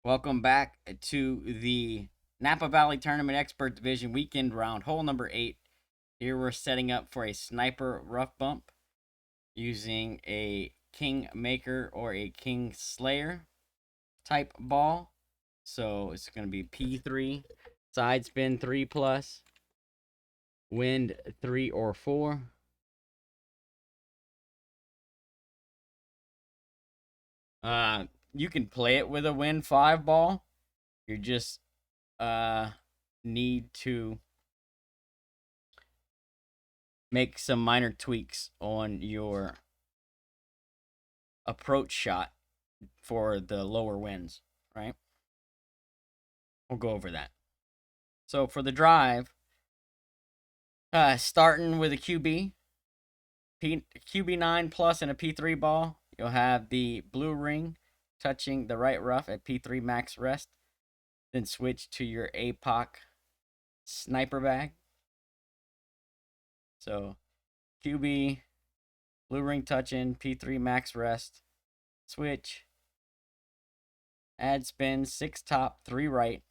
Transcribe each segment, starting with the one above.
Welcome back to the Napa Valley Tournament Expert Division weekend round, hole number 8. Here we're setting up for a sniper rough bump using a King Maker or a King Slayer type ball. So it's going to be P3, side spin 3 plus, wind 3 or 4. You can play it with a wind 5 ball. You just need to make some minor tweaks on your approach shot for the lower winds, right? We'll go over that. So for the drive, starting with a QB9 plus and a P3 ball, you'll have the blue ring touching the right rough at P3 max rest. Then switch to your APOC sniper bag. So QB, blue ring touching, P3 max rest, switch, add spin, 6 top, 3 right,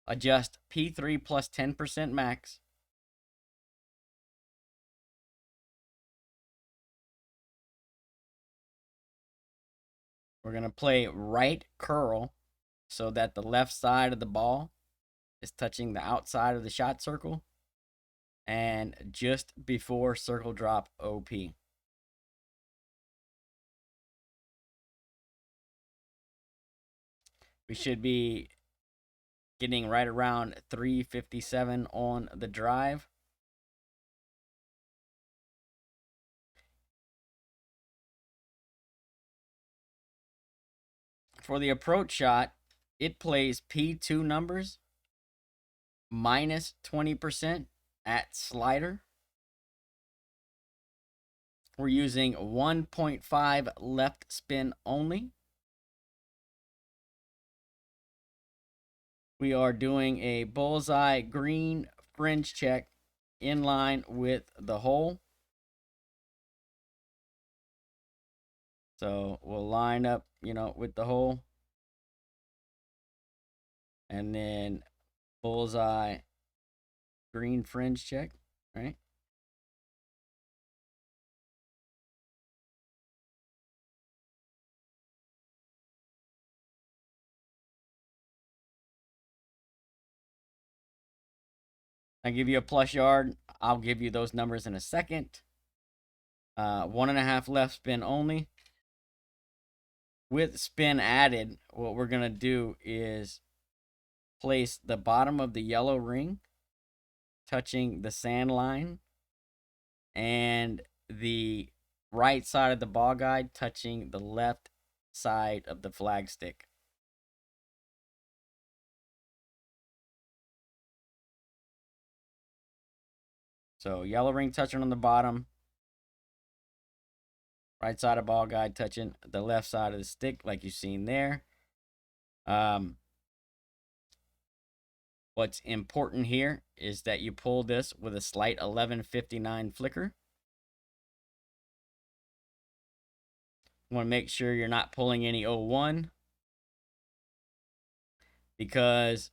adjust P3 plus 10% max. We're going to play right curl so that the left side of the ball is touching the outside of the shot circle and just before circle drop OP. We should be getting right around 357 on the drive. For the approach shot, it plays P2 numbers minus 20% at slider. We're using 1.5 left spin only. We are doing a bullseye green fringe check in line with the hole. So we'll line up, with the hole. And then bullseye green fringe check, right? I give you a plus yard. I'll give you those numbers in a second. 1.5 left spin only. With spin added, what we're going to do is place the bottom of the yellow ring touching the sand line and the right side of the ball guide touching the left side of the flag stick. So yellow ring touching on the bottom, right side of ball guide touching the left side of the stick, like you've seen there. What's important here is that you pull this with a slight 1159 flicker. You want to make sure you're not pulling any 01 because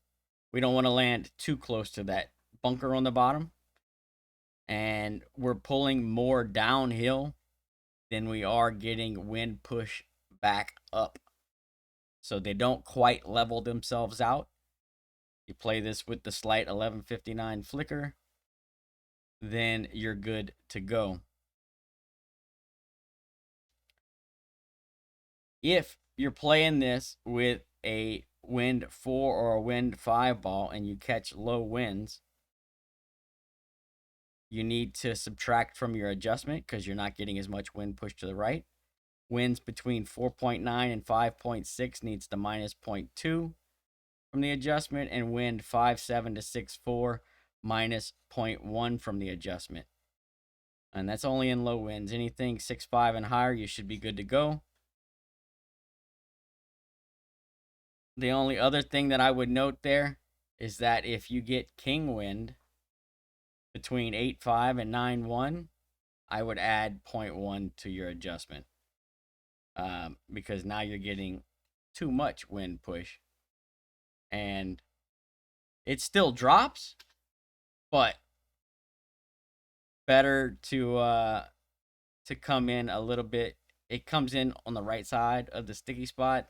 we don't want to land too close to that bunker on the bottom. And we're pulling more downhill than we are getting wind push back up. So they don't quite level themselves out. You play this with the slight 1159 flicker, then you're good to go. If you're playing this with a wind 4 or a wind 5 ball and you catch low winds, you need to subtract from your adjustment because you're not getting as much wind push to the right. Winds between 4.9 and 5.6 needs to minus 0.2 from the adjustment, and wind 5.7 to 6.4 minus 0.1 from the adjustment. And that's only in low winds. Anything 6.5 and higher, you should be good to go. The only other thing that I would note there is that if you get king wind between 8.5 and 9.1, I would add 0.1 to your adjustment because now you're getting too much wind push. And it still drops, but better to come in a little bit. It comes in on the right side of the sticky spot,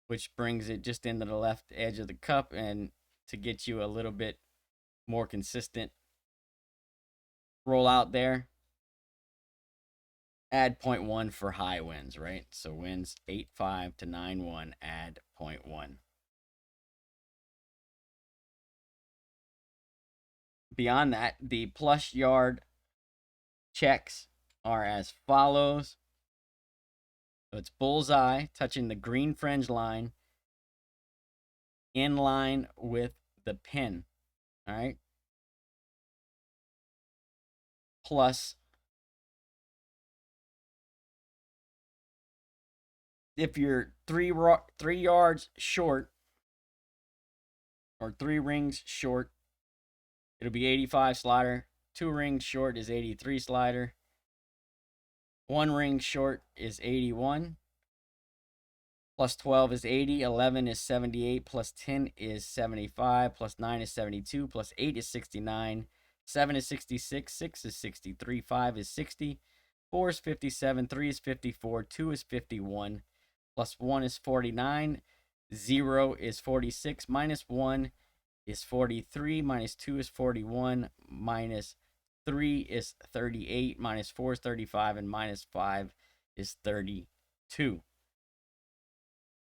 which brings it just into the left edge of the cup, and to get you a little bit more consistent roll out there. Add 0.1 for high winds, right? So winds 8.5 to 9.1, add 0.1. Beyond that, the plus yard checks are as follows. So it's bullseye touching the green fringe line in line with the pin. All right. Plus, if you're three yards short or 3 rings short, it'll be 85 slider. 2 rings short is 83 slider. 1 ring short is 81. Plus 12 is 80. 11 is 78. Plus 10 is 75. Plus 9 is 72. Plus 8 is 69. 7 is 66. 6 is 63. 5 is 60. 4 is 57. 3 is 54. 2 is 51. Plus 1 is 49. 0 is 46. Minus 1 is 43. Minus 2 is 41. Minus 3 is 38. Minus 4 is 35. And minus 5 is 32.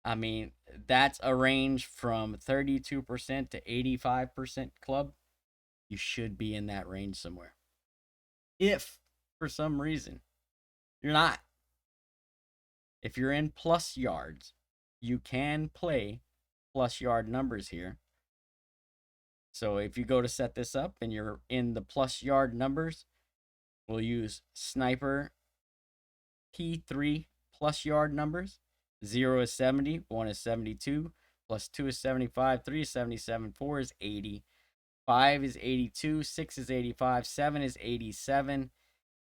I mean, that's a range from 32% to 85% club. You should be in that range somewhere. If, for some reason, you're not, if you're in plus yards, you can play plus yard numbers here. So if you go to set this up and you're in the plus yard numbers, we'll use sniper P3 plus yard numbers. 0 is 70, 1 is 72, plus 2 is 75, 3 is 77, 4 is 80, 5 is 82, 6 is 85, 7 is 87,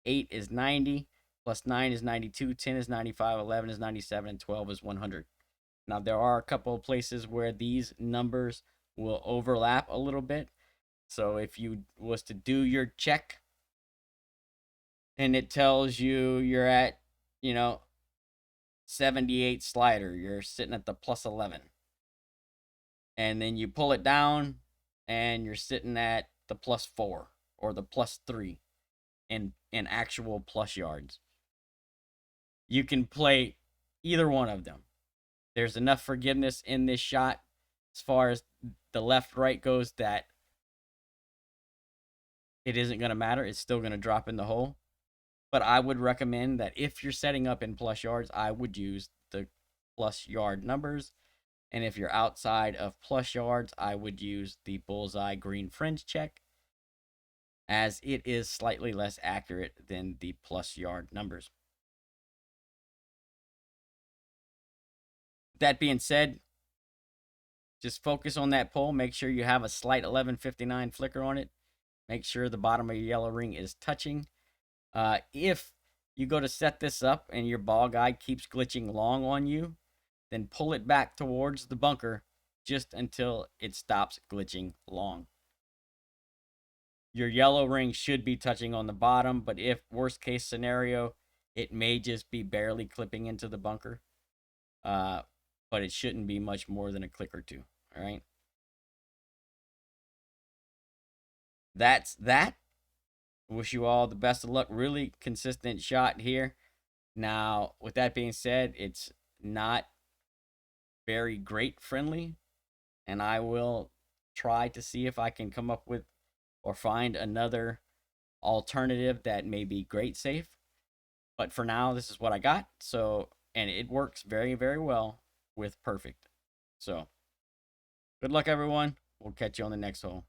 8 is 90, plus 9 is 92, 10 is 95, 11 is 97, and 12 is 100. Now, there are a couple of places where these numbers will overlap a little bit. So if you was to do your check and it tells you you're at, 78 slider, you're sitting at the plus 11. And then you pull it down and you're sitting at the plus 4 or the plus 3 in actual plus yards. You can play either one of them. There's enough forgiveness in this shot as far as the left right goes that it isn't going to matter. It's still going to drop in the hole. But I would recommend that if you're setting up in plus yards, I would use the plus yard numbers. And if you're outside of plus yards, I would use the bullseye green fringe check, as it is slightly less accurate than the plus yard numbers. That being said, just focus on that pole. Make sure you have a slight 1159 flicker on it. Make sure the bottom of your yellow ring is touching. If you go to set this up and your ball guide keeps glitching long on you, then pull it back towards the bunker just until it stops glitching long. Your yellow ring should be touching on the bottom, but if worst case scenario, it may just be barely clipping into the bunker. But it shouldn't be much more than a click or two. All right. That's that. Wish you all the best of luck. Really consistent shot here. Now, with that being said, it's not very great friendly, and I will try to see if I can come up with or find another alternative that may be great safe. But for now, this is what I got. So, and it works very, very well with perfect. So, good luck, everyone. We'll catch you on the next hole.